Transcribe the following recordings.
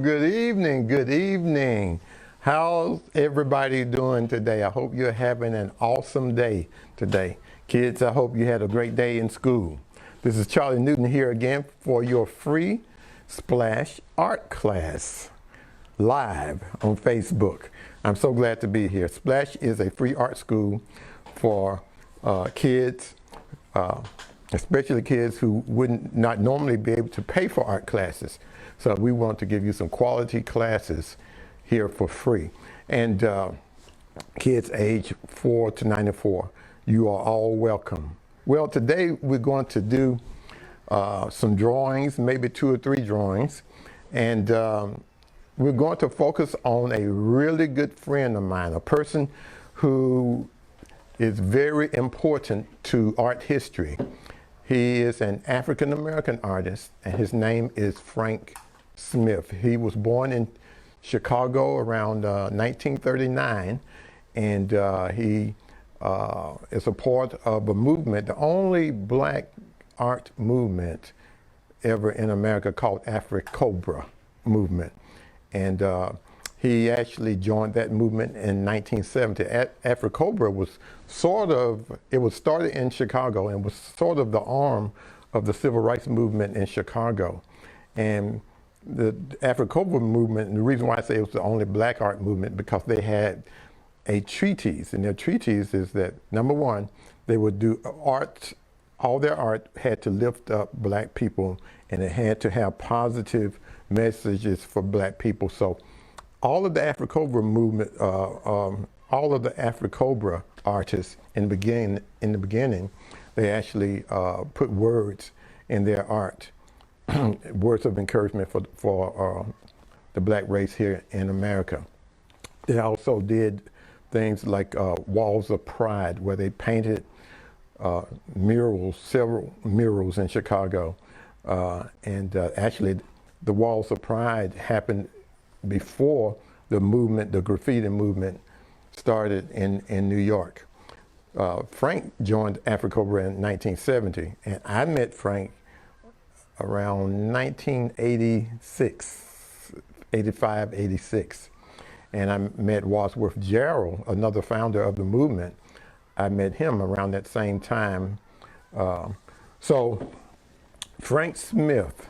Good evening, good evening. How's everybody doing today? I hope you're having an awesome day today. Kids, I hope you had a great day in school. This is Charlie Newton here again for your free Splash art class live on Facebook. I'm so glad to be here. Splash is a free art school for kids, especially kids who would not normally be able to pay for art classes. So we want to give you some quality classes here for free. And kids age 4 to 94, you are all welcome. Well, today we're going to do some drawings, maybe 2 or 3 drawings. And we're going to focus on a really good friend of mine, a person who is very important to art history. He is an African-American artist, and his name is Frank Smith. He was born in Chicago around 1939, and he is a part of a movement, the only black art movement ever in America, called Afro-Cobra movement. And he actually joined that movement in 1970. Afro-Cobra was it was started in Chicago and was sort of the arm of the civil rights movement in Chicago. And the Afro-Cobra movement, and the reason why I say it was the only black art movement, because they had a treatise, and their treatise is that, number one, they would do art, all their art had to lift up black people, and it had to have positive messages for black people. So all of the Afro-Cobra movement, all of the Afro-Cobra artists in the beginning, they actually put words in their art, words of encouragement for the black race here in America. They also did things like Walls of Pride, where they painted murals, several murals in Chicago. Actually, the Walls of Pride happened before the movement, the graffiti movement, started in New York. Frank joined Afro-Cobra in 1970, and I met Frank around 1986, 85, 86. And I met Wadsworth Gerald, another founder of the movement. I met him around that same time. So Frank Smith,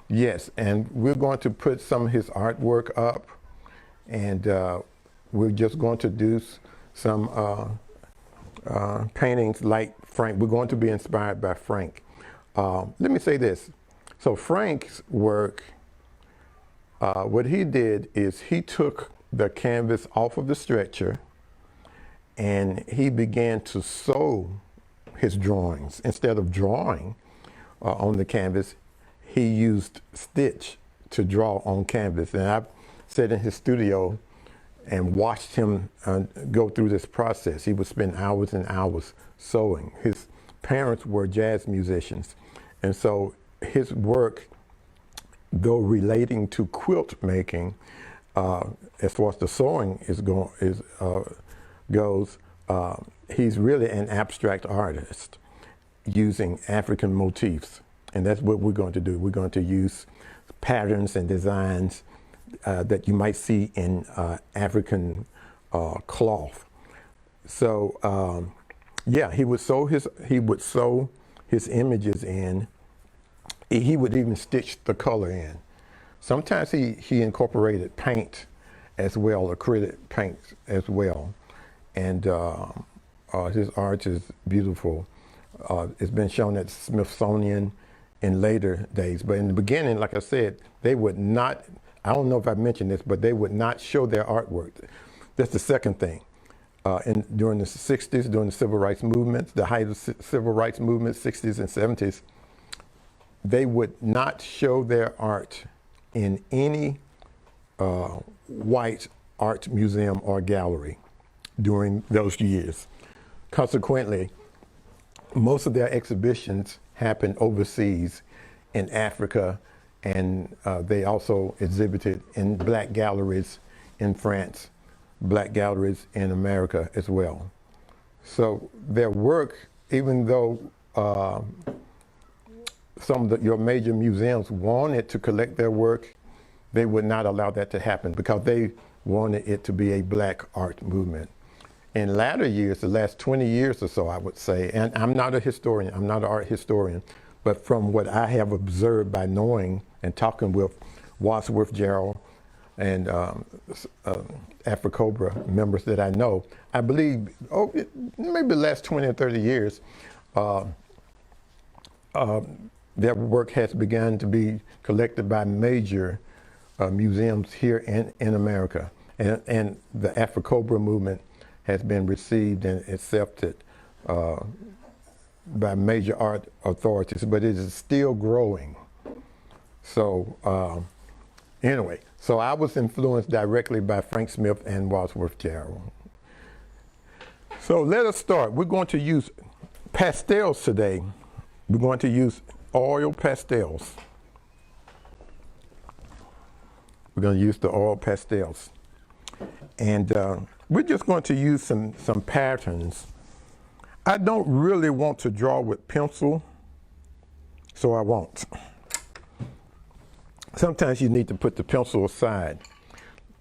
yes, and we're going to put some of his artwork up, and we're just going to do some paintings like Frank. We're going to be inspired by Frank. Let me say this. So Frank's work, what he did is he took the canvas off of the stretcher and he began to sew his drawings. Instead of drawing on the canvas, he used stitch to draw on canvas. And I've sat in his studio and watched him go through this process. He would spend hours and hours sewing. His parents were jazz musicians, and so his work, though relating to quilt making, as far as the sewing goes, he's really an abstract artist using African motifs. And that's what we're going to do. We're going to use patterns and designs that you might see in African cloth. So yeah, he would sew his images in. He would even stitch the color in. Sometimes he incorporated paint as well, acrylic paint as well. And his art is beautiful. It's been shown at Smithsonian in later days. But in the beginning, like I said, they would not, I don't know if I mentioned this, but they would not show their artwork. That's the second thing. During the 60s, during the civil rights movements, the height of civil rights movement, 60s and 70s, they would not show their art in any white art museum or gallery during those years. Consequently, most of their exhibitions happened overseas in Africa, and they also exhibited in black galleries in France, black galleries in America as well. So their work, even though some of your major museums wanted to collect their work, they would not allow that to happen because they wanted it to be a black art movement. In latter years, the last 20 years or so, I would say, and I'm not a historian, I'm not an art historian, but from what I have observed by knowing and talking with Wadsworth Gerald and Afro-Cobra members that I know, I believe, maybe the last 20 or 30 years, their work has begun to be collected by major museums here in America. And the Afro-Cobra movement has been received and accepted by major art authorities, but it is still growing. So anyway, so I was influenced directly by Frank Smith and Wadsworth Gerald. So let us start. We're going to use pastels today. We're going to use oil pastels. We're going to use the oil pastels. And we're just going to use some patterns. I don't really want to draw with pencil, so I won't. Sometimes you need to put the pencil aside.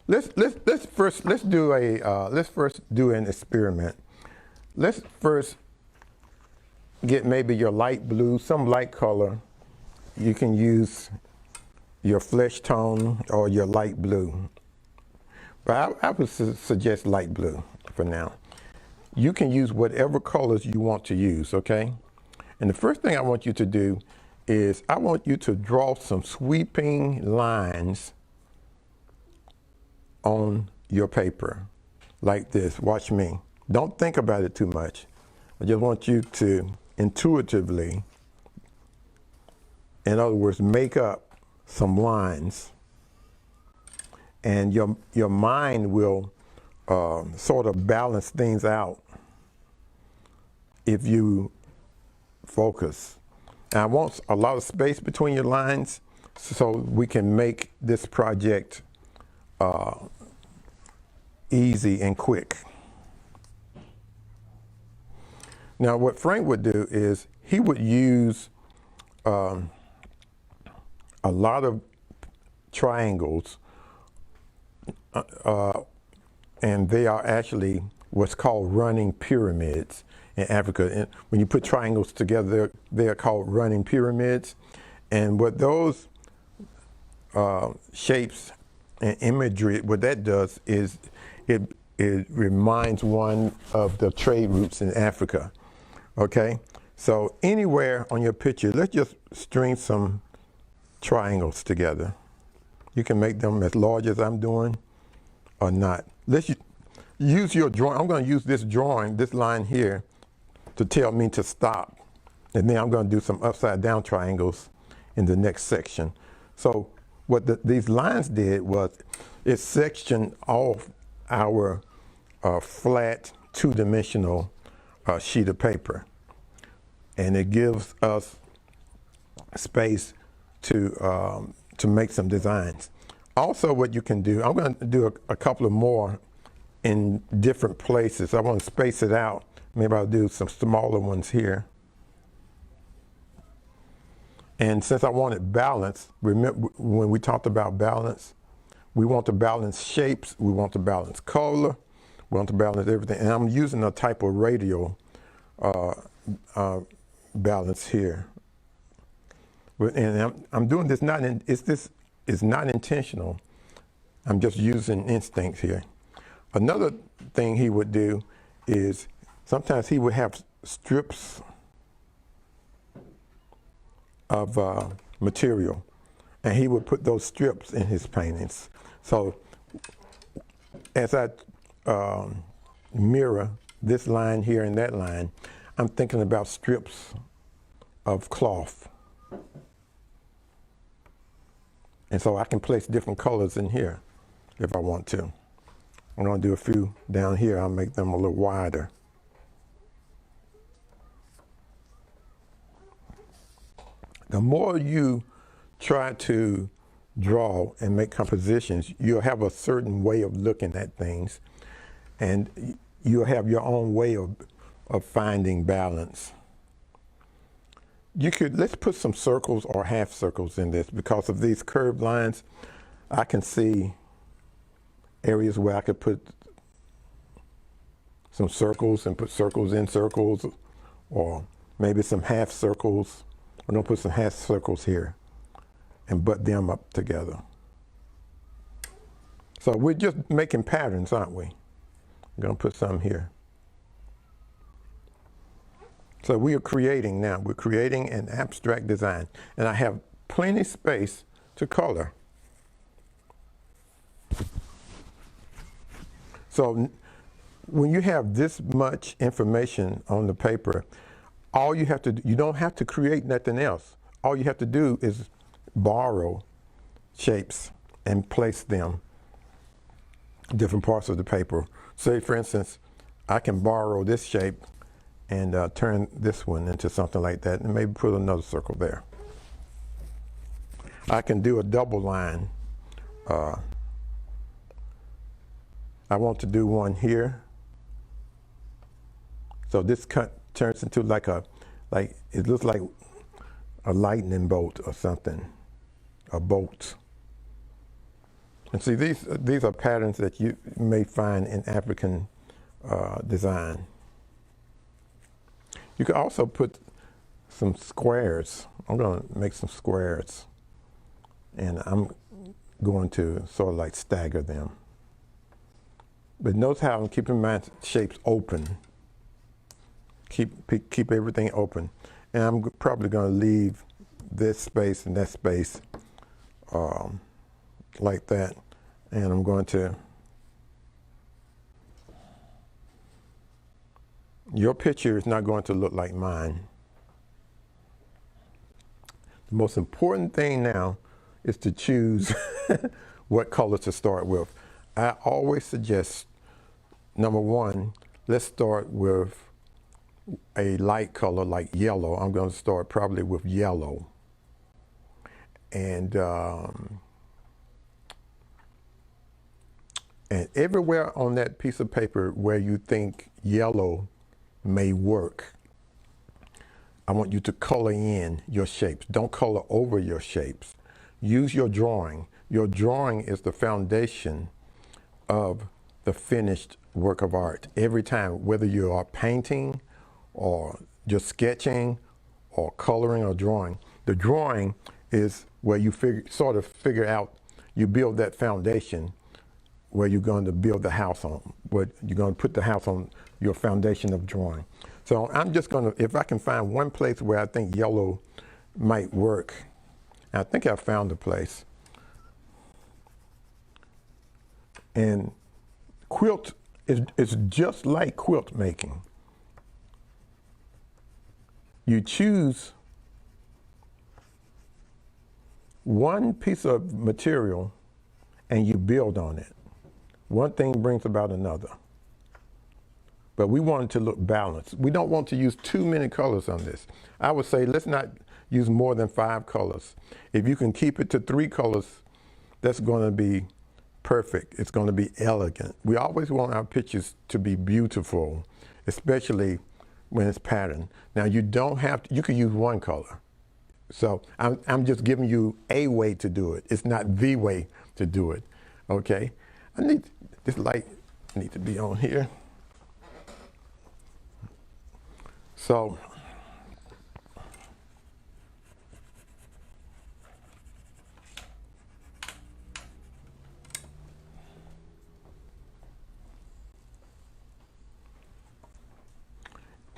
Let's first do an experiment. Let's first get maybe your light blue, some light color. You can use your flesh tone or your light blue. But I would suggest light blue for now. You can use whatever colors you want to use, okay? And the first thing I want you to do is I want you to draw some sweeping lines on your paper like this. Watch me. Don't think about it too much. I just want you to intuitively, in other words, make up some lines. And your mind will sort of balance things out if you focus. And I want a lot of space between your lines so we can make this project easy and quick. Now what Frank would do is he would use a lot of triangles, and they are actually what's called running pyramids in Africa. And when you put triangles together, they are called running pyramids. And what those shapes and imagery, what that does is it reminds one of the trade routes in Africa. Okay, so anywhere on your picture, let's just string some triangles together. You can make them as large as I'm doing or not. Let's use your drawing. I'm going to use this drawing, this line here, to tell me to stop. And then I'm going to do some upside down triangles in the next section. So what these lines did was it sectioned off our flat two-dimensional sheet of paper. And it gives us space to make some designs. Also what you can do, I'm going to do a couple of more in different places. I want to space it out. Maybe I'll do some smaller ones here. And since I wanted balance, remember when we talked about balance, we want to balance shapes, we want to balance color, we want to balance everything. And I'm using a type of radial balance here. And I'm doing this this is not intentional. I'm just using instincts here. Another thing he would do is sometimes he would have strips of material, and he would put those strips in his paintings. So as I mirror this line here and that line, I'm thinking about strips of cloth. And so I can place different colors in here if I want to. I'm going to do a few down here. I'll make them a little wider. The more you try to draw and make compositions, you'll have a certain way of looking at things, and you'll have your own way of finding balance. Let's put some circles or half circles in this because of these curved lines. I can see areas where I could put some circles and put circles in circles, or maybe some half circles. I'm gonna put some half circles here and butt them up together. So we're just making patterns, aren't we? I'm gonna put some here. So we are creating now. We're creating an abstract design, and I have plenty space to color. So when you have this much information on the paper, all you have to do, you don't have to create nothing else. All you have to do is borrow shapes and place them in different parts of the paper. Say, for instance, I can borrow this shape and turn this one into something like that, and maybe put another circle there. I can do a double line. I want to do one here. So this turns into like it looks like a lightning bolt or something, a bolt. And see, these are patterns that you may find in African design. You can also put some squares. I'm going to make some squares, and I'm going to sort of like stagger them. But notice how I'm keeping my shapes open. Keep everything open. And I'm probably going to leave this space and that space like that. And I'm going to, your picture is not going to look like mine. The most important thing now is to choose what color to start with. I always suggest, number one, let's start with a light color like yellow. I'm going to start probably with yellow. And everywhere on that piece of paper where you think yellow may work, I want you to color in your shapes. Don't color over your shapes. Use your drawing. Your drawing is the foundation of the finished work of art. Every time, whether you are painting or just sketching or coloring or drawing, the drawing is where you sort of figure out, you build that foundation where you're going to build the house on, where you're going to put the house on your foundation of drawing. So I'm just going to, if I can find one place where I think yellow might work, I think I found a place. And quilt is just like quilt making. You choose one piece of material and you build on it. One thing brings about another. But we want it to look balanced. We don't want to use too many colors on this. I would say let's not use more than 5 colors. If you can keep it to 3 colors, that's going to be perfect. It's going to be elegant. We always want our pictures to be beautiful, especially when it's patterned. Now you don't have to, you can use 1 color. So I'm just giving you a way to do it. It's not the way to do it, okay? This light needs to be on here. So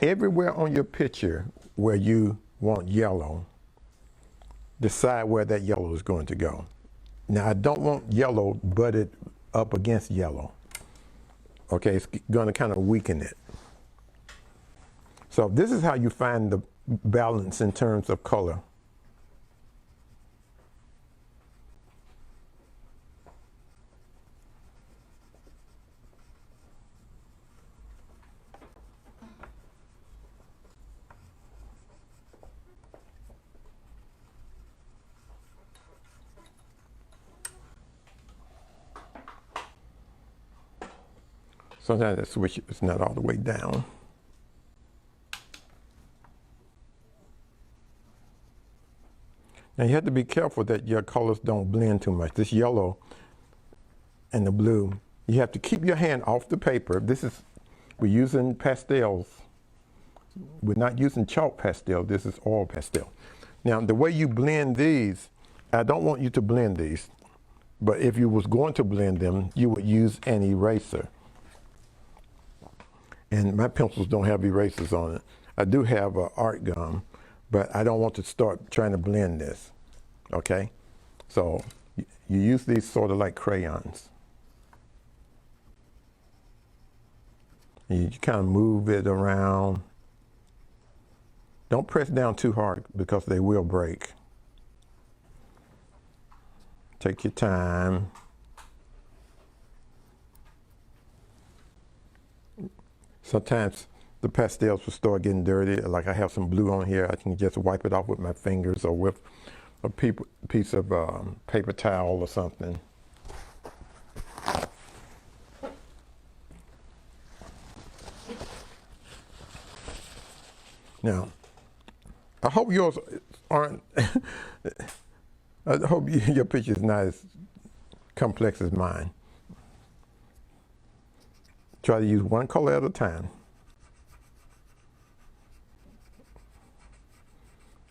everywhere on your picture where you want yellow, decide where that yellow is going to go. Now I don't want yellow butted up against yellow. Okay, it's going to kind of weaken it. So this is how you find the balance in terms of color. Sometimes the switch is not all the way down. Now you have to be careful that your colors don't blend too much. This yellow and the blue, you have to keep your hand off the paper. We're using pastels. We're not using chalk pastel, this is oil pastel. Now the way you blend these, I don't want you to blend these, but if you was going to blend them, you would use an eraser. And my pencils don't have erasers on it. I do have art gum, but I don't want to start trying to blend this, okay? So you use these sort of like crayons. And you kind of move it around. Don't press down too hard because they will break. Take your time. Sometimes the pastels will start getting dirty. Like I have some blue on here, I can just wipe it off with my fingers or with a piece of paper towel or something. Now, I hope yours aren't, I hope your picture is not as complex as mine. Try to use one color at a time.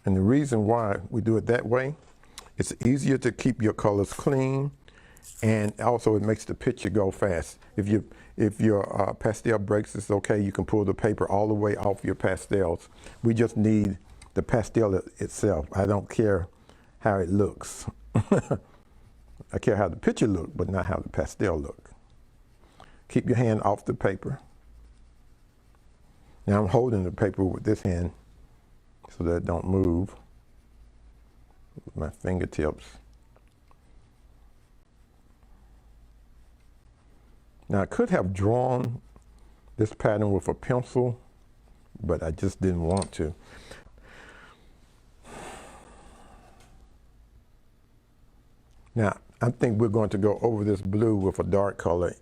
And the reason why we do it that way, it's easier to keep your colors clean, and also it makes the picture go fast. If your pastel breaks, it's okay, you can pull the paper all the way off your pastels. We just need the pastel itself. I don't care how it looks. I care how the picture looks, but not how the pastel looks. Keep your hand off the paper. Now I'm holding the paper with this hand so that it don't move with my fingertips. Now I could have drawn this pattern with a pencil, but I just didn't want to. Now I think we're going to go over this blue with a dark color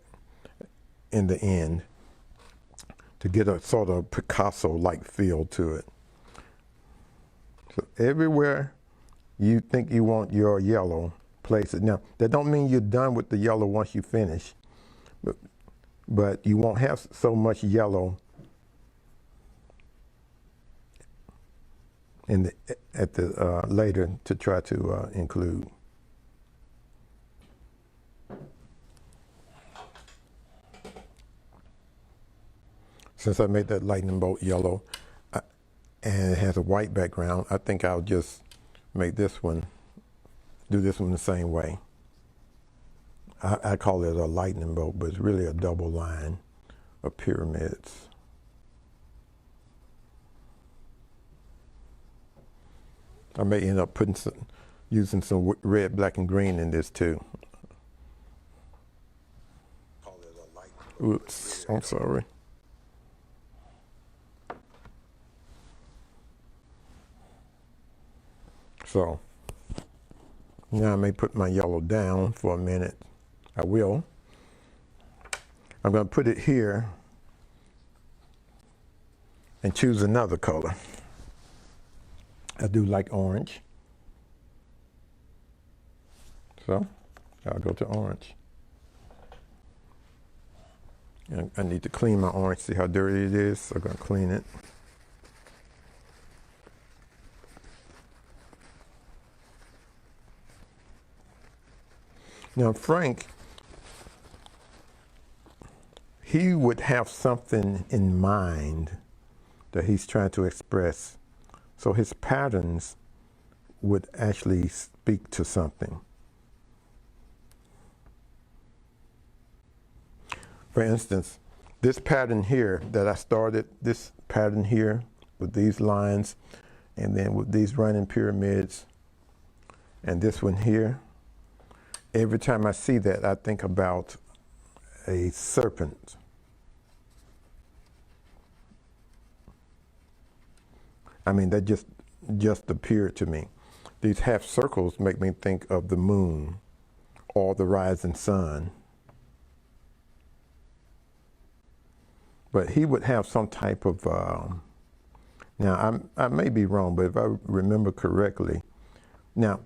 in the end to get a sort of Picasso-like feel to it. So everywhere you think you want your yellow, place it. Now that don't mean you're done with the yellow once you finish, but you won't have so much yellow in later to try to include. Since I made that lightning bolt yellow and it has a white background, I think I'll just make this one, do this one the same way. I call it a lightning bolt, but it's really a double line of pyramids. I may end up using some red, black, and green in this too. Oops, I'm sorry. So now I may put my yellow down for a minute. I will. I'm going to put it here and choose another color. I do like orange. So I'll go to orange. And I need to clean my orange, see how dirty it is. So I'm going to clean it. Now Frank, he would have something in mind that he's trying to express. So his patterns would actually speak to something. For instance, this pattern here that I started, this pattern here with these lines and then with these running pyramids and this one here, every time I see that, I think about a serpent. I mean, that just appeared to me. These half circles make me think of the moon or the rising sun. But he would have some type of, now I may be wrong, but if I remember correctly, Now,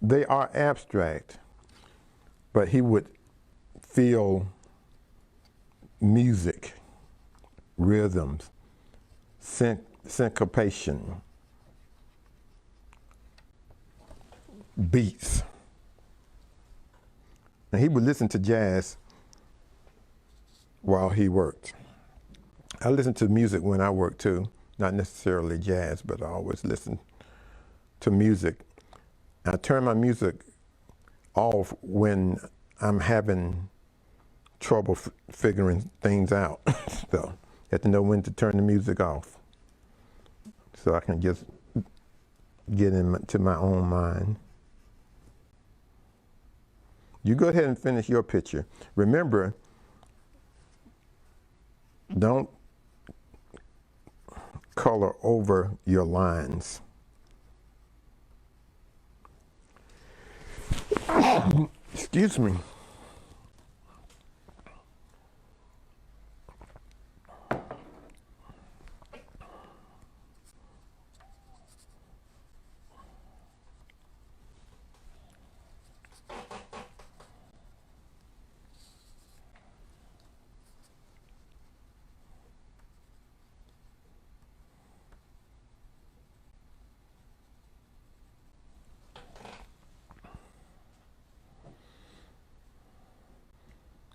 they are abstract, but he would feel music, rhythms, syncopation, beats. And he would listen to jazz while he worked. I listen to music when I work too, not necessarily jazz, but I always listen to music. I turn my music off when I'm having trouble figuring things out. So you have to know when to turn the music off so I can just get into my own mind. You go ahead and finish your picture. Remember, don't color over your lines. Excuse me.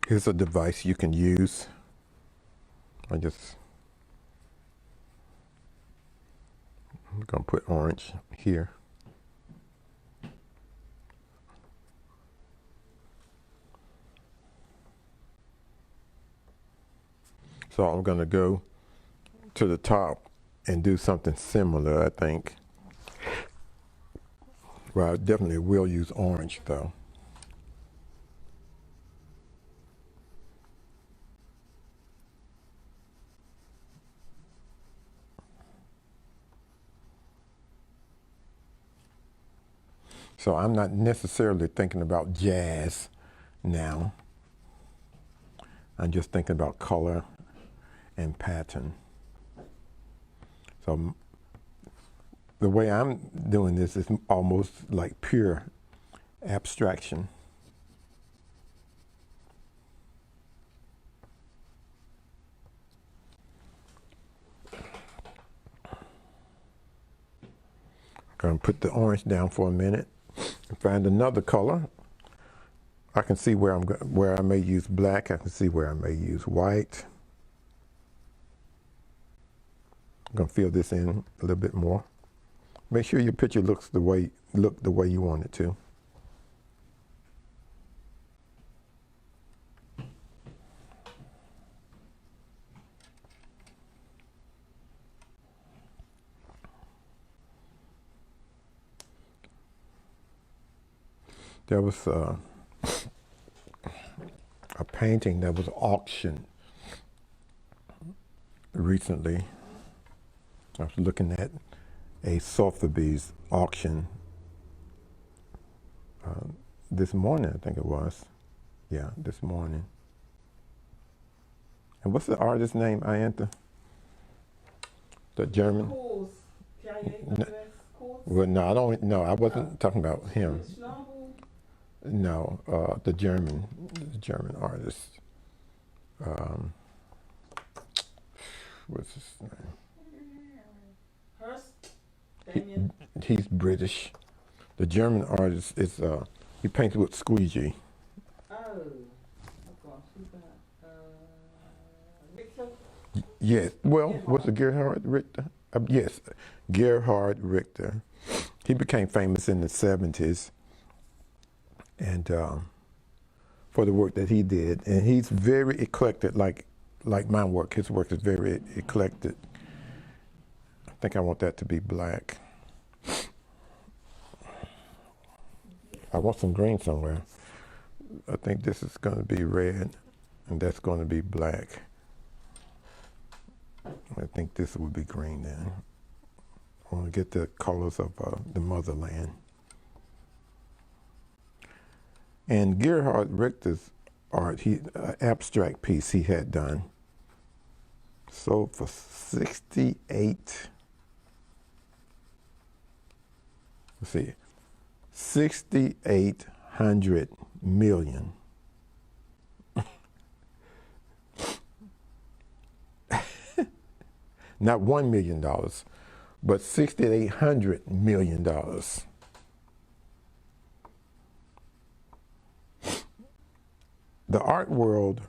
Here's a device you can use. I'm gonna put orange here. So I'm gonna go to the top and do something similar, I think. Well, I definitely will use orange though. So I'm not necessarily thinking about jazz now. I'm just thinking about color and pattern. So the way I'm doing this is almost like pure abstraction. I'm going to put the orange down for a minute and find another color. I can see where I may use black. I can see where I may use white. I'm going to fill this in a little bit more. Make sure your picture looks the way you want it to. There was a painting that was auctioned recently. I was looking at a Sotheby's auction this morning, I think it was. Yeah, this morning. And what's the artist's name, Ayanta? The German? Well, no, I don't. No, I wasn't talking about him. No, the German artist. What's his name? He's British. The German artist is he paints with squeegee. Oh, Richter? Yes. Well, what's the Gerhard Richter? Yes, Gerhard Richter. He became famous in the 70s, and for the work that he did, and he's very eclectic, like my work. His work is very eclectic. I think I want that to be black. I want some green somewhere. I think this is going to be red, and that's going to be black. I think this would be green then. I want to get the colors of the motherland. And Gerhard Richter's art, abstract piece he had done, sold for $68 let's see, 6,800 million. Not $1 million, but $6,800 million. The art world,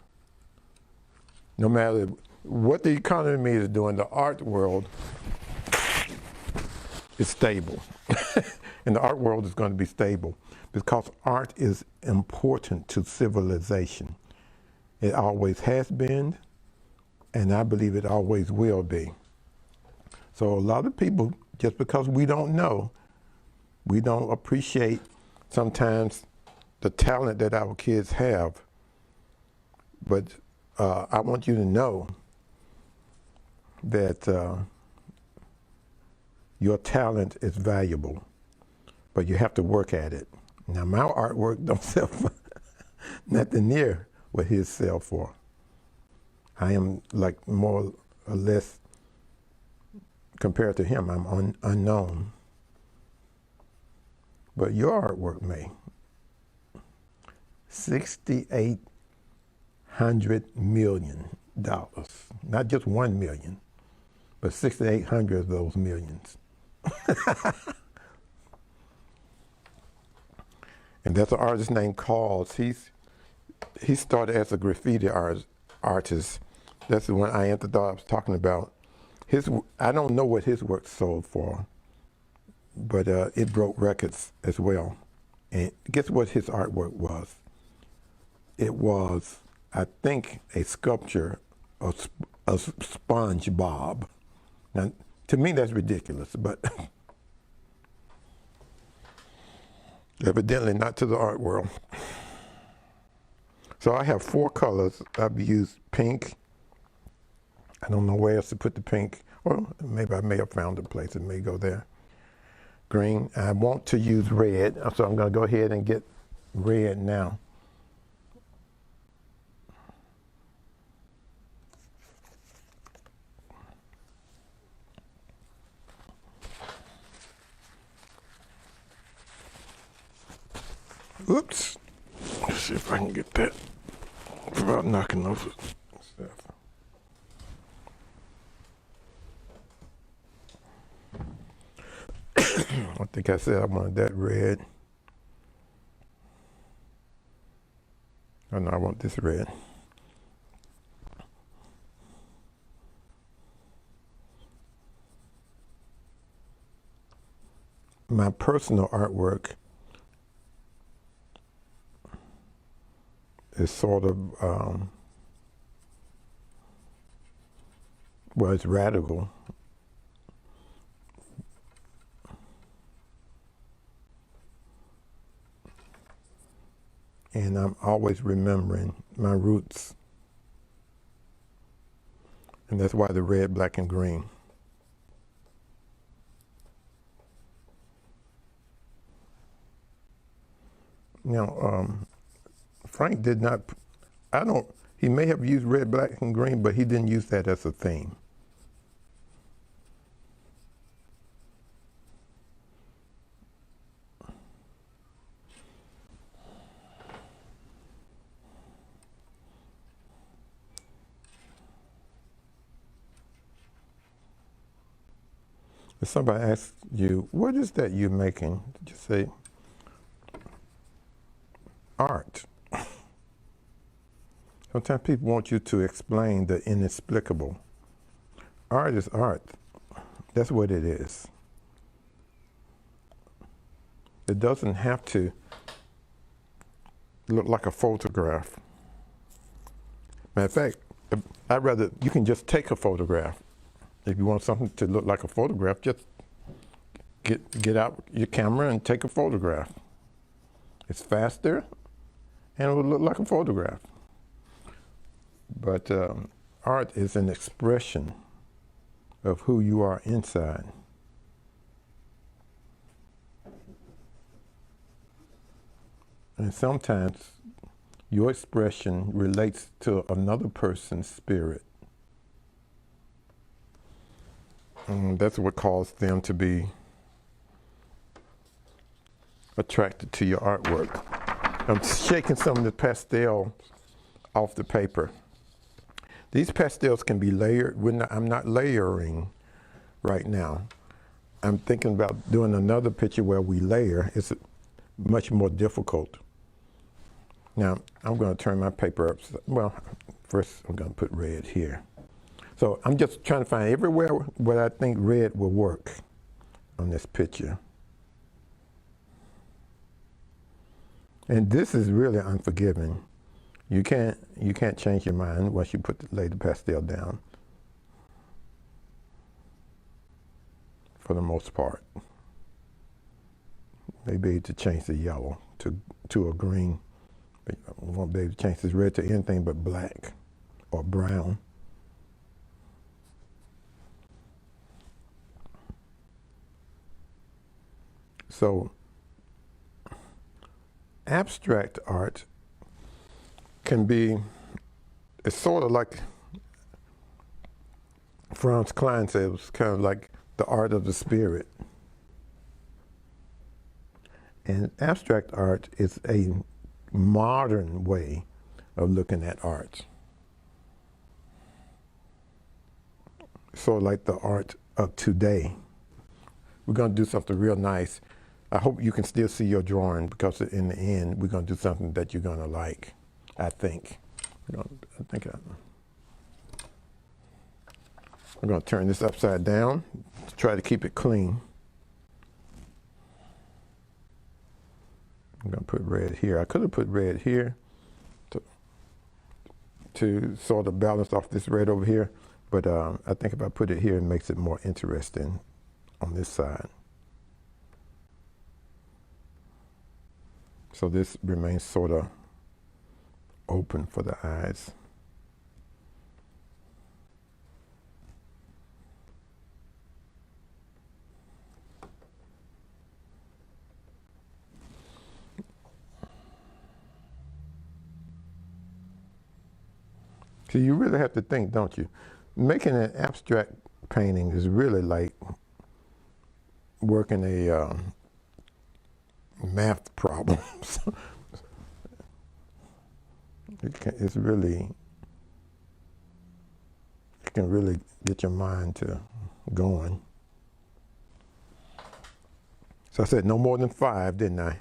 no matter what the economy is doing, the art world is stable. And the art world is going to be stable because art is important to civilization. It always has been, and I believe it always will be. So a lot of people, just because we don't know, we don't appreciate sometimes the talent that our kids have. But I want you to know that your talent is valuable, but you have to work at it. Now, my artwork don't sell for nothing near what his sell for. I am like more or less, compared to him, I'm unknown. But your artwork may. $6,800 million. Not just 1 million, but 6,800 of those millions. And that's an artist named Carls. He started as a graffiti artist. That's the one I thought I was talking about. I don't know what his work sold for, but it broke records as well. And guess what his artwork was? It was, I think, a sculpture of SpongeBob. Now, to me, that's ridiculous, but evidently not to the art world. So I have 4 colors. I've used pink. I don't know where else to put the pink. Or maybe I may have found a place. It may go there. Green. I want to use red, so I'm going to go ahead and get red now. Oops. Let's see if I can get that without knocking over stuff. I think I said I wanted that red. Oh no, I want this red. My personal artwork is sort of, well, it's radical. And I'm always remembering my roots. And that's why the red, black, and green. Now, Frank did not, he may have used red, black, and green, but he didn't use that as a theme. If somebody asks you, what is that you're making? Just say, art. Sometimes people want you to explain the inexplicable. Art is art. That's what it is. It doesn't have to look like a photograph. Matter of fact, you can just take a photograph. If you want something to look like a photograph, just get out your camera and take a photograph. It's faster and it will look like a photograph. But art is an expression of who you are inside. And sometimes your expression relates to another person's spirit. And that's what caused them to be attracted to your artwork. I'm shaking some of the pastel off the paper. These pastels can be layered. I'm not layering right now. I'm thinking about doing another picture where we layer. It's much more difficult. Now, I'm going to turn my paper up. Well, first I'm going to put red here. So I'm just trying to find everywhere where I think red will work on this picture. And this is really unforgiving. You can't change your mind once you lay the pastel down. For the most part. Maybe to change the yellow to a green. But we won't be able to change this red to anything but black or brown. So abstract art can be, it's sort of like Franz Klein said, it was kind of like the art of the spirit. And abstract art is a modern way of looking at art. Sort of like the art of today. We're going to do something real nice. I hope you can still see your drawing, because in the end, we're going to do something that you're going to like, I think. I'm going to turn this upside down to try to keep it clean. I'm going to put red here. I could have put red here to sort of balance off this red over here, but I think if I put it here, it makes it more interesting on this side. So this remains sort of open for the eyes. So you really have to think, don't you? Making an abstract painting is really like working a math problem. It's really, it can really get your mind to going. So I said no more than 5, didn't I?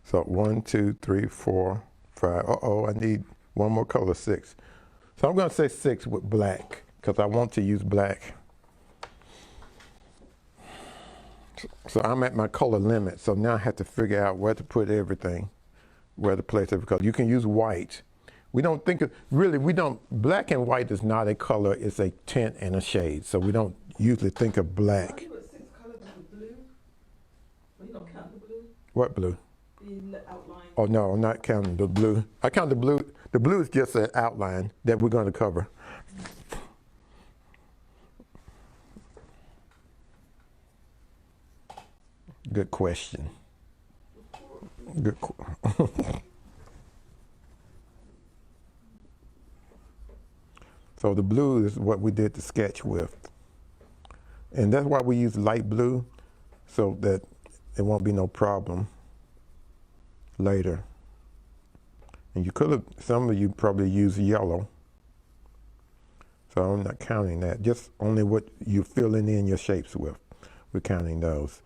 So 1, 2, 3, 4, 5. Uh-oh, I need one more color, 6. So I'm going to say 6 with black, because I want to use black. So I'm at my color limit, so now I have to figure out where to put everything, where to place it, because you can use white. We don't think of, really, black and white is not a color, it's a tint and a shade. So we don't usually think of black. Put 6 colors of blue. Well, you don't count the blue? What blue? The outline. Oh no, I'm not counting the blue. I count the blue. The blue is just an outline that we're going to cover. Good question. Good. So the blue is what we did the sketch with. And that's why we use light blue, so that it won't be no problem later. And you could have, some of you probably use yellow. So I'm not counting that, just only what you're filling in your shapes with. We're counting those.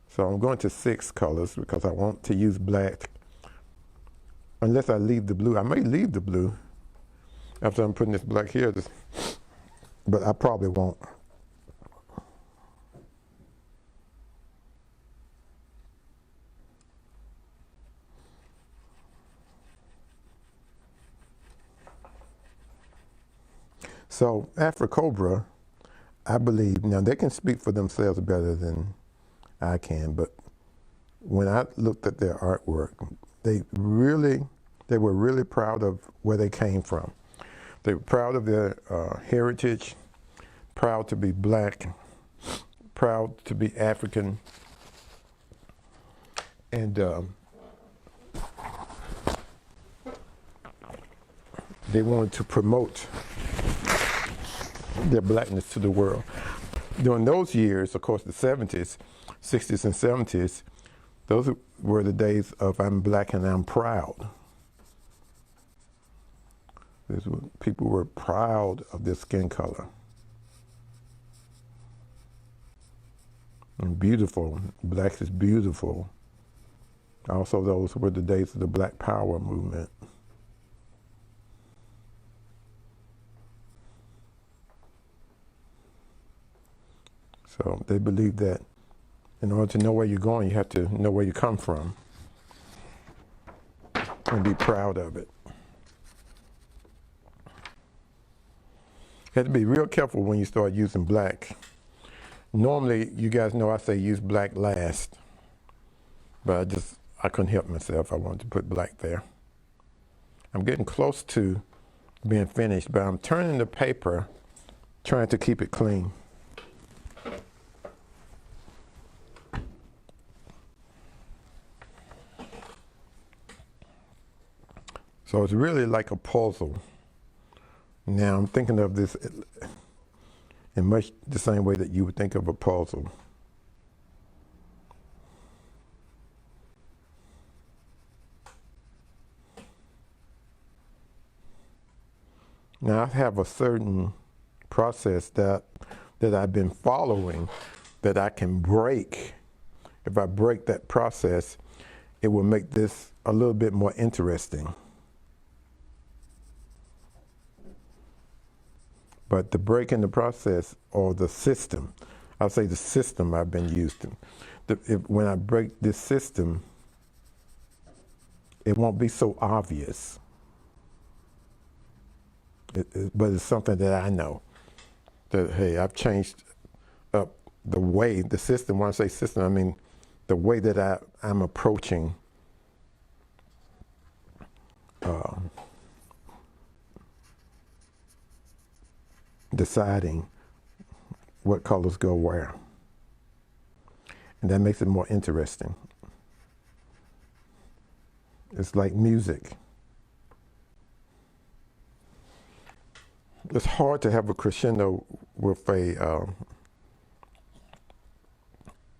So I'm going to 6 colors because I want to use black. Unless I leave the blue. I may leave the blue after I'm putting this black here, but I probably won't. So Afro-Cobra, I believe, now they can speak for themselves better than I can, but when I looked at their artwork, they were really proud of where they came from. They were proud of their heritage, proud to be black, proud to be African, and they wanted to promote their blackness to the world. During those years, of course, the 70s, 60s and 70s, Those were the days of I'm black and I'm proud. People were proud of their skin color. And beautiful. Black is beautiful. Also, those were the days of the Black Power movement. So they believed that in order to know where you're going, you have to know where you come from and be proud of it. You have to be real careful when you start using black. Normally, you guys know I say use black last, but I couldn't help myself. I wanted to put black there. I'm getting close to being finished, but I'm turning the paper, trying to keep it clean. So it's really like a puzzle. Now I'm thinking of this in much the same way that you would think of a puzzle. Now I have a certain process that I've been following that I can break. If I break that process, it will make this a little bit more interesting. But the break in the process, or the system, I'll say the system I've been using. When I break this system, it won't be so obvious. But it's something that I know. That, hey, I've changed up the way, the system, when I say system, I mean the way that I'm approaching deciding what colors go where. And that makes it more interesting. It's like music. It's hard to have a crescendo with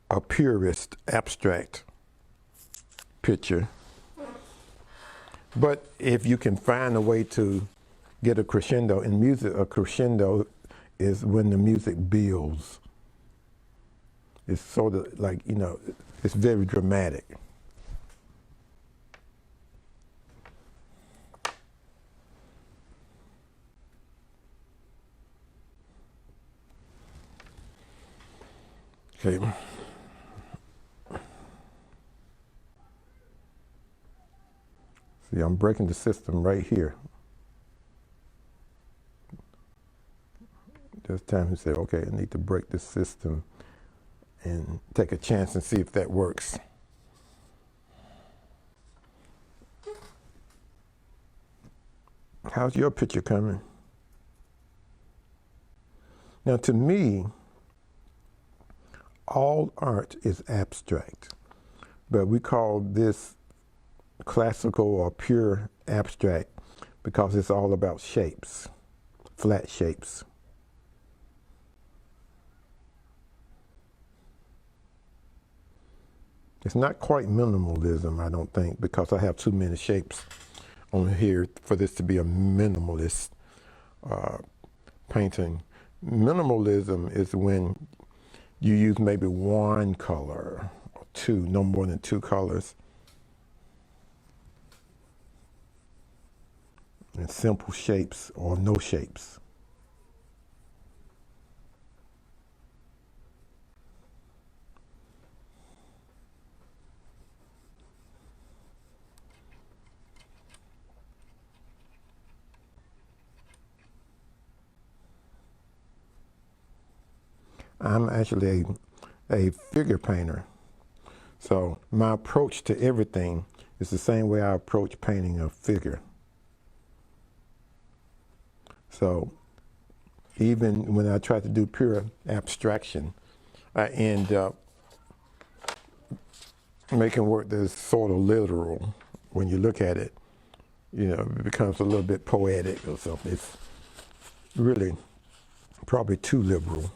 a purist, abstract picture. But if you can find a way to get a crescendo in music, a crescendo is when the music builds. It's sort of like, it's very dramatic. Okay. See, I'm breaking the system right here. There's time to say, okay, I need to break this system and take a chance and see if that works. How's your picture coming? Now, to me, all art is abstract, but we call this classical or pure abstract because it's all about shapes, flat shapes. It's not quite minimalism, I don't think, because I have too many shapes on here for this to be a minimalist painting. Minimalism is when you use maybe one color or two, no more than two colors. And simple shapes or no shapes. I'm actually a figure painter. So my approach to everything is the same way I approach painting a figure. So even when I try to do pure abstraction, I end up making work that's sort of literal. When you look at it, it becomes a little bit poetic or something. It's really probably too literal.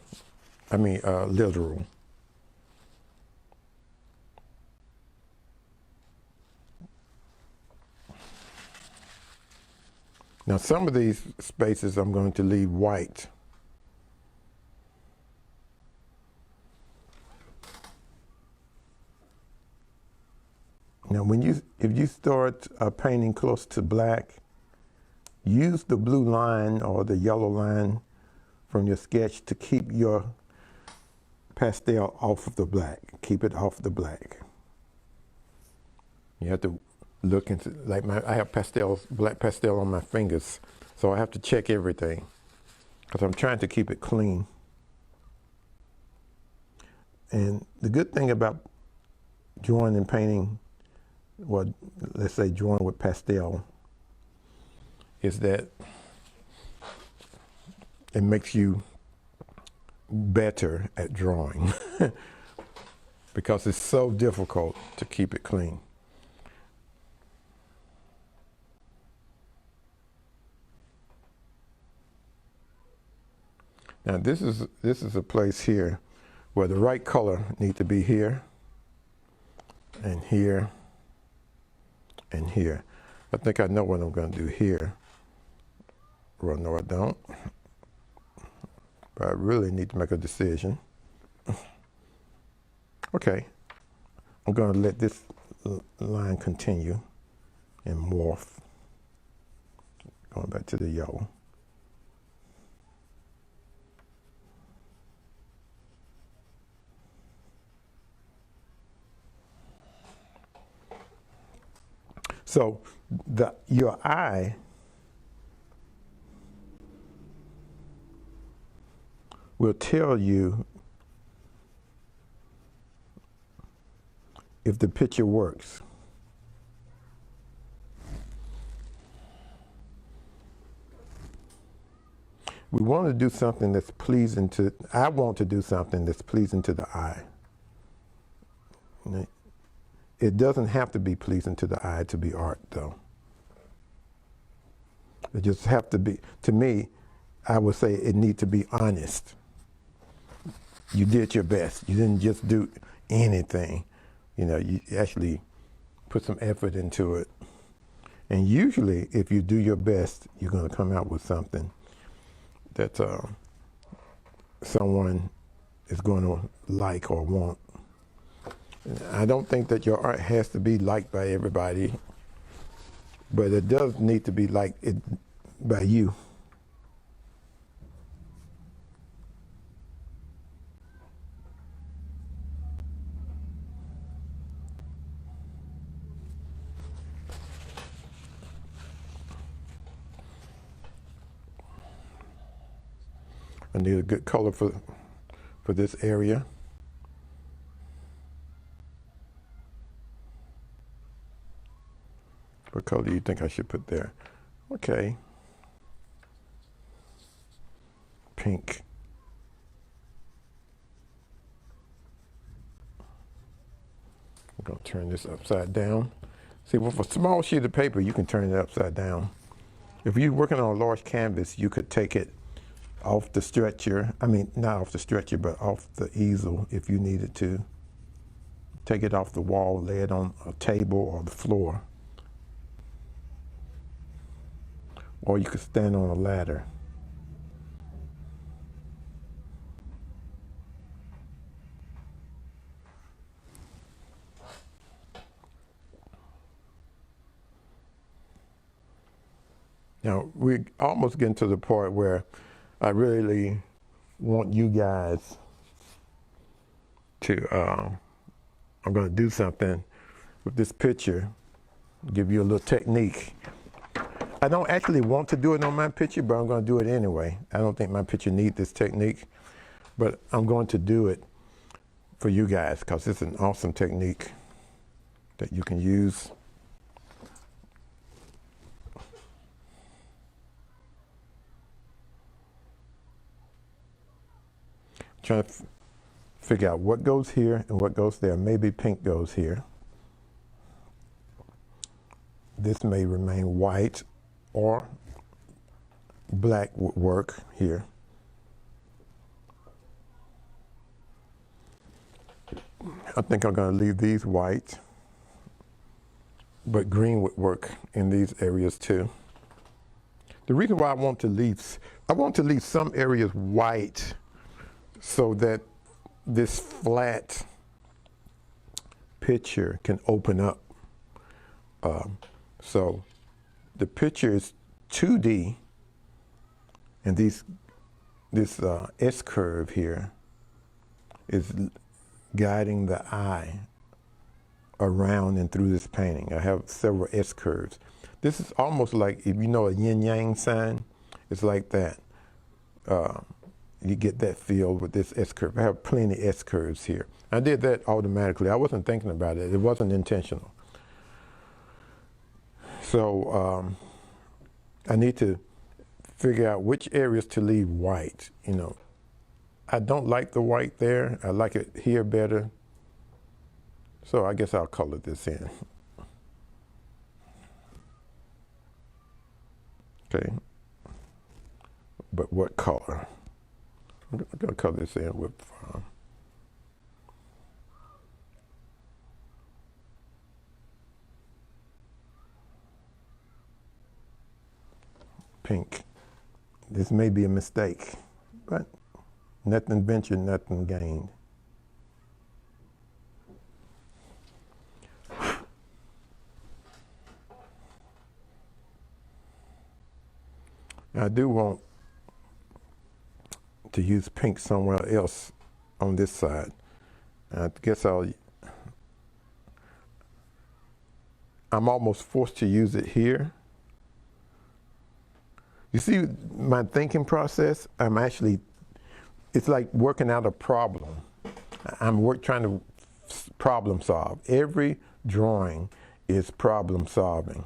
Now some of these spaces I'm going to leave white. Now if you start painting close to black, use the blue line or the yellow line from your sketch to keep your pastel off of the black. Keep it off the black. You have to look into, like I have pastels, black pastel on my fingers, so I have to check everything because I'm trying to keep it clean. And the good thing about drawing and painting, well, let's say drawing with pastel, is that it makes you better at drawing because it's so difficult to keep it clean. Now this is a place here where the right color needs to be here and here and here. I think I know what I'm going to do here. Well, no, I don't. But I really need to make a decision. Okay, I'm going to let this line continue and morph. Going back to the yellow. So your eye will tell you if the picture works. We want to do something that's pleasing to, I want to do something that's pleasing to the eye. It doesn't have to be pleasing to the eye to be art, though. It just have to be, to me, I would say it needs to be honest. You did your best. You didn't just do anything. You know, you actually put some effort into it. And usually, if you do your best, you're going to come out with something that someone is going to like or want. I don't think that your art has to be liked by everybody, but it does need to be liked by you. I need a good color for this area. What color do you think I should put there? Okay. Pink. I'm going to turn this upside down. See, with a small sheet of paper, you can turn it upside down. If you're working on a large canvas, you could take it off the stretcher. I mean, not off the stretcher, but off the easel if you needed to. Take it off the wall, lay it on a table or the floor. Or you could stand on a ladder. Now, we're almost getting to the part where I really want you guys to, I'm going to do something with this picture, give you a little technique. I don't actually want to do it on my picture, but I'm going to do it anyway. I don't think my picture needs this technique, but I'm going to do it for you guys because it's an awesome technique that you can use. Trying to figure out what goes here and what goes there. Maybe pink goes here. This may remain white or black would work here. I think I'm going to leave these white, but green would work in these areas too. The reason why I want to leave some areas white so that this flat picture can open up. So the picture is 2D, and this S curve here is guiding the eye around and through this painting. I have several S curves. This is almost like, if you know a yin-yang sign, it's like that. You get that feel with this S curve. I have plenty of S curves here. I did that automatically. I wasn't thinking about it. It wasn't intentional. So I need to figure out which areas to leave white. You know, I don't like the white there. I like it here better. So I guess I'll color this in. Okay. But what color? I'm going to color this in with pink. This may be a mistake, but nothing ventured, nothing gained. I do want to use pink somewhere else on this side. I guess I'm almost forced to use it here. You see my thinking process? It's like working out a problem. I'm trying to problem solve. Every drawing is problem solving.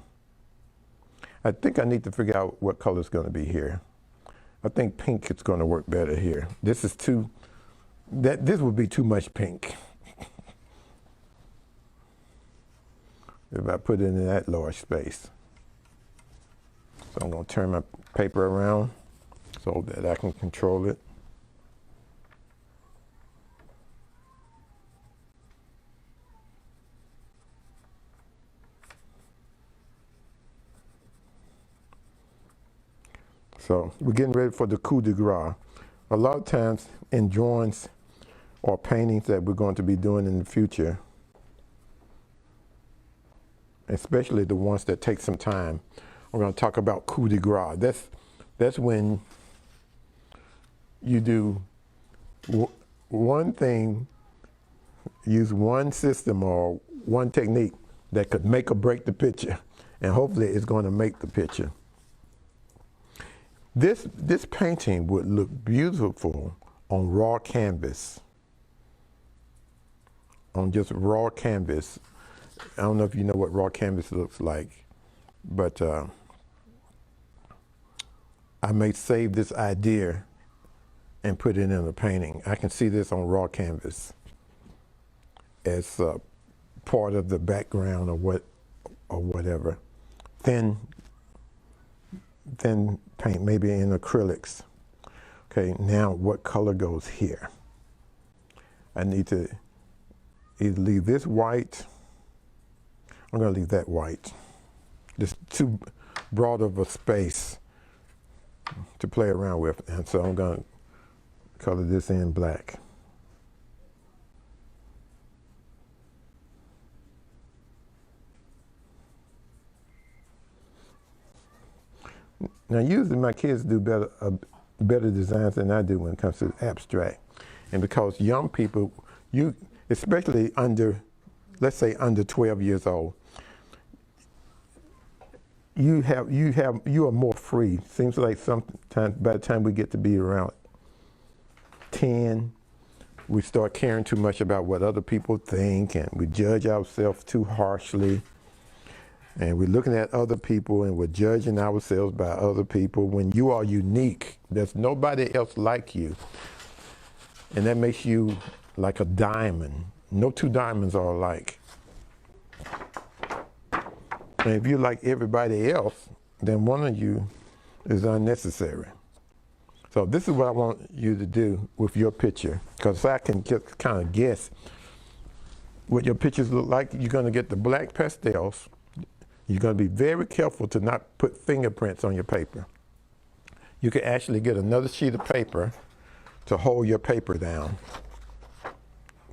I think I need to figure out what color is going to be here. I think pink is going to work better here. This would be too much pink. If I put it in that large space. So I'm going to turn my paper around so that I can control it. So we're getting ready for the coup de grace. A lot of times in drawings or paintings that we're going to be doing in the future, especially the ones that take some time, we're going to talk about coup de grace. That's when you do one thing, use one system or one technique that could make or break the picture, and hopefully it's going to make the picture. This painting would look beautiful on raw canvas, on just raw canvas. I don't know if you know what raw canvas looks like, but I may save this idea and put it in a painting. I can see this on raw canvas as part of the background or whatever. Thin paint, maybe in acrylics. Okay, now what color goes here? I need to either leave this white. I'm going to leave that white. Just too broad of a space to play around with, and so I'm going to color this in black. Now, usually my kids do better designs than I do when it comes to abstract. And because young people, especially let's say under 12 years old, you are more free. Seems like sometimes by the time we get to be around 10, we start caring too much about what other people think, and we judge ourselves too harshly. And we're looking at other people and we're judging ourselves by other people when you are unique. There's nobody else like you. And that makes you like a diamond. No two diamonds are alike. And if you're like everybody else, then one of you is unnecessary. So this is what I want you to do with your picture, because I can just kind of guess what your pictures look like. You're going to get the black pastels. You're going to be very careful to not put fingerprints on your paper. You can actually get another sheet of paper to hold your paper down.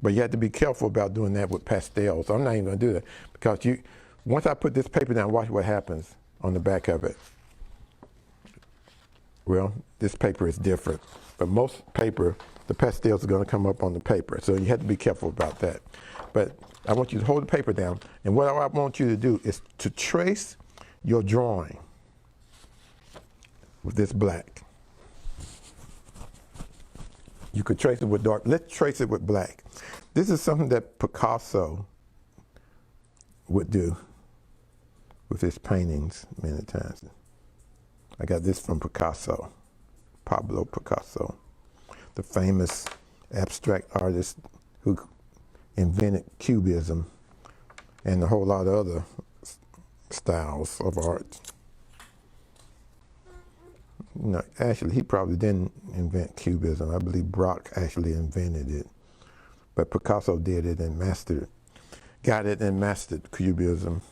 But you have to be careful about doing that with pastels. I'm not even going to do that because once I put this paper down, watch what happens on the back of it. Well, this paper is different, but most paper, the pastels are going to come up on the paper, so you have to be careful about that. But I want you to hold the paper down, and what I want you to do is to trace your drawing with this black. You could trace it with dark. Let's trace it with black. This is something that Picasso would do with his paintings many times. I got this from Picasso, Pablo Picasso, the famous abstract artist who invented Cubism and a whole lot of other styles of art. No, actually, he probably didn't invent Cubism. I believe Braque actually invented it. But Picasso did it and mastered it. Got it and mastered Cubism.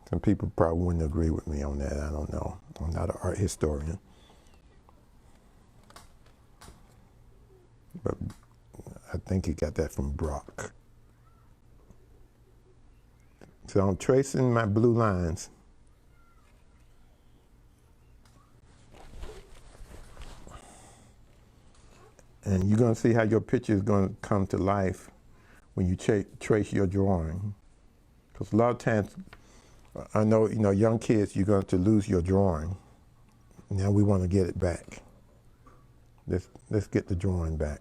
Some people probably wouldn't agree with me on that. I don't know. I'm not an art historian. But I think he got that from Braque. So I'm tracing my blue lines. And you're going to see how your picture is going to come to life when you trace your drawing. Because a lot of times, I know, young kids, you're going to lose your drawing. Now we want to get it back. Let's get the drawing back.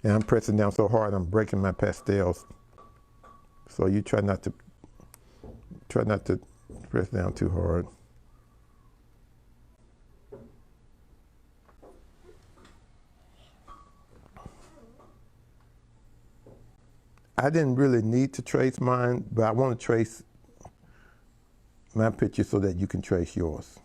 And I'm pressing down so hard, I'm breaking my pastels. So you try not to press down too hard. I didn't really need to trace mine, but I want to trace my picture so that you can trace yours.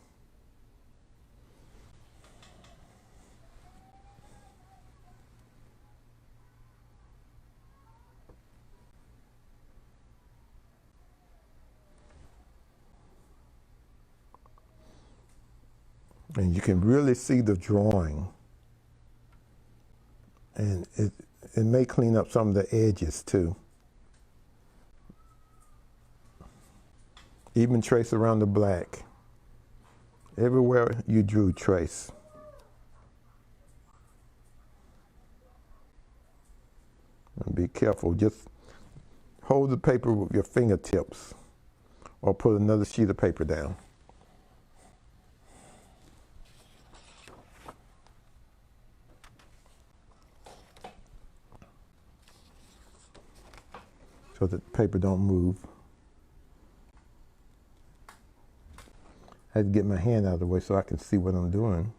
And you can really see the drawing. And it may clean up some of the edges too. Even trace around the black. Everywhere you drew, trace. And be careful, just hold the paper with your fingertips or put another sheet of paper down. So that the paper don't move. I had to get my hand out of the way so I can see what I'm doing.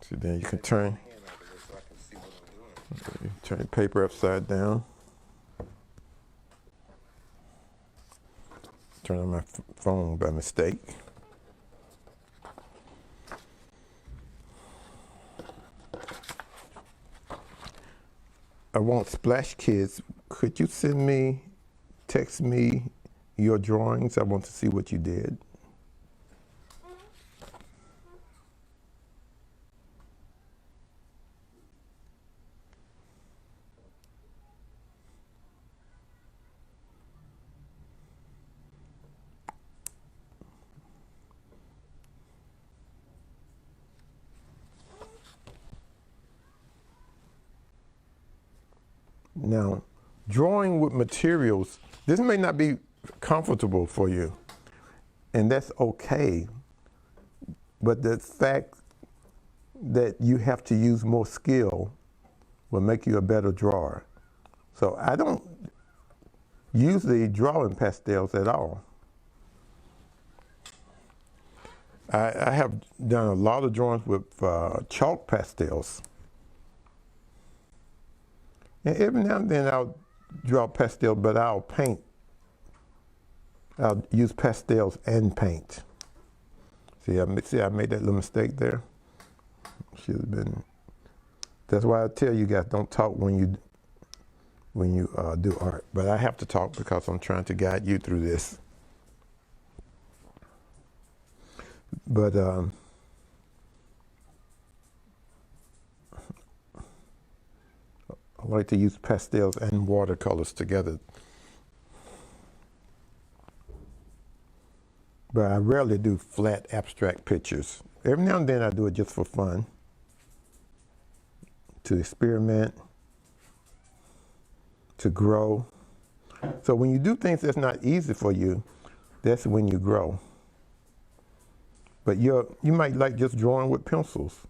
So then you can turn the paper upside down. Turn on my phone by mistake. I want Splash Kids. Could you text me your drawings? I want to see what you did. Now, drawing with materials, this may not be comfortable for you, and that's okay. But the fact that you have to use more skill will make you a better drawer. So I don't usually draw in pastels at all. I have done a lot of drawings with chalk pastels. And every now and then I'll draw pastel, but I'll paint. I'll use pastels and paint. See, I made that little mistake there. Should have been. That's why I tell you guys, don't talk when you do art. But I have to talk because I'm trying to guide you through this. But I like to use pastels and watercolors together. But I rarely do flat abstract pictures. Every now and then I do it just for fun, to experiment, to grow. So when you do things that's not easy for you, that's when you grow. But you might like just drawing with pencils.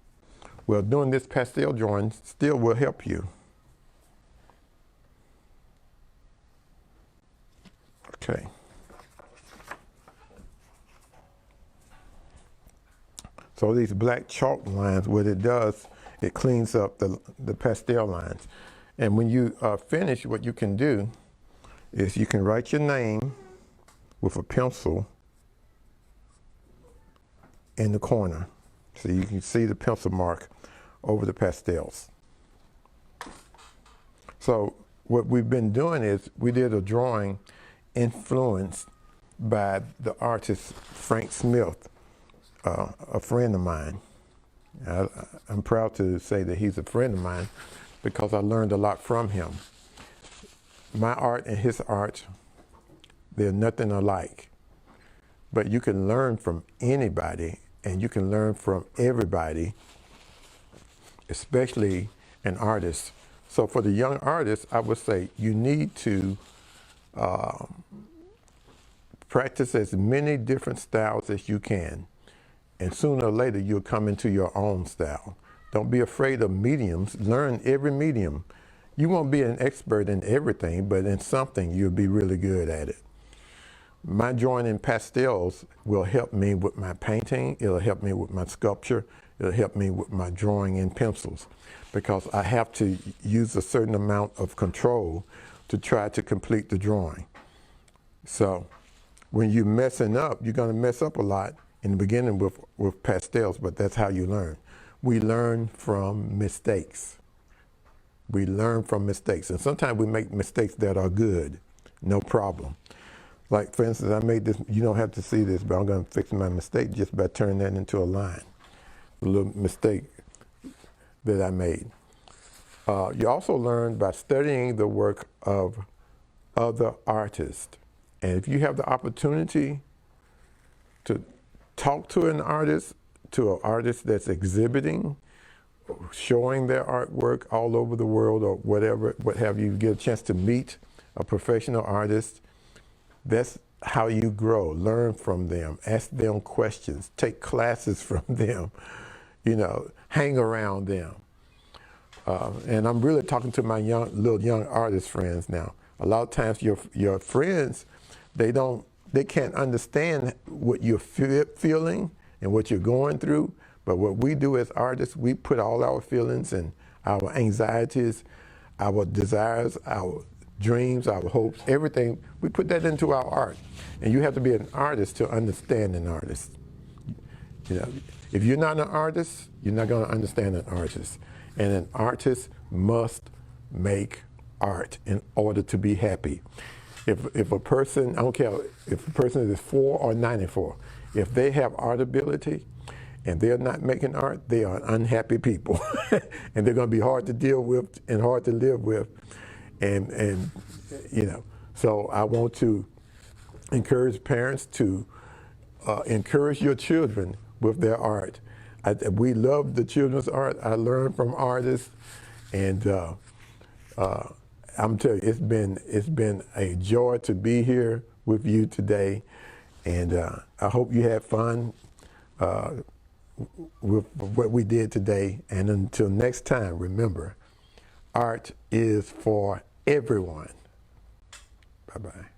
Well, doing this pastel drawing still will help you. Okay. So these black chalk lines, what it does, it cleans up the pastel lines. And when you are finished, what you can do is you can write your name with a pencil in the corner. So you can see the pencil mark over the pastels. So what we've been doing is we did a drawing influenced by the artist Frank Smith, a friend of mine. I'm proud to say that he's a friend of mine because I learned a lot from him. My art and his art, they're nothing alike. But you can learn from anybody, and you can learn from everybody, especially an artist. So for the young artist, I would say you need to practice as many different styles as you can. And sooner or later, you'll come into your own style. Don't be afraid of mediums. Learn every medium. You won't be an expert in everything, but in something, you'll be really good at it. My drawing in pastels will help me with my painting. It'll help me with my sculpture. It'll help me with my drawing in pencils, because I have to use a certain amount of control to try to complete the drawing. So when you're messing up, you're going to mess up a lot in the beginning with pastels, but that's how you learn. We learn from mistakes. We learn from mistakes. And sometimes we make mistakes that are good, no problem. Like, for instance, I made this, you don't have to see this, but I'm going to fix my mistake just by turning that into a line. A little mistake that I made. You also learn by studying the work of other artists. And if you have the opportunity to talk to an artist that's exhibiting, showing their artwork all over the world or whatever, what have you, get a chance to meet a professional artist, that's how you grow. Learn from them, ask them questions, take classes from them, hang around them. And I'm really talking to my little young artist friends now. A lot of times your friends, they can't understand what you're feeling and what you're going through. But what we do as artists, we put all our feelings and our anxieties, our desires, our dreams, our hopes, everything, we put that into our art. And you have to be an artist to understand an artist. If you're not an artist, you're not going to understand an artist. And an artist must make art in order to be happy. If a person, I don't care if a person is 4 or 94, if they have art ability and they're not making art, they are unhappy people. And they're going to be hard to deal with and hard to live with. And so I want to encourage parents to encourage your children with their art. We love the children's art. I learned from artists, and I'm telling you, it's been a joy to be here with you today, and I hope you had fun with what we did today. And until next time, remember, art is for everyone. Bye-bye.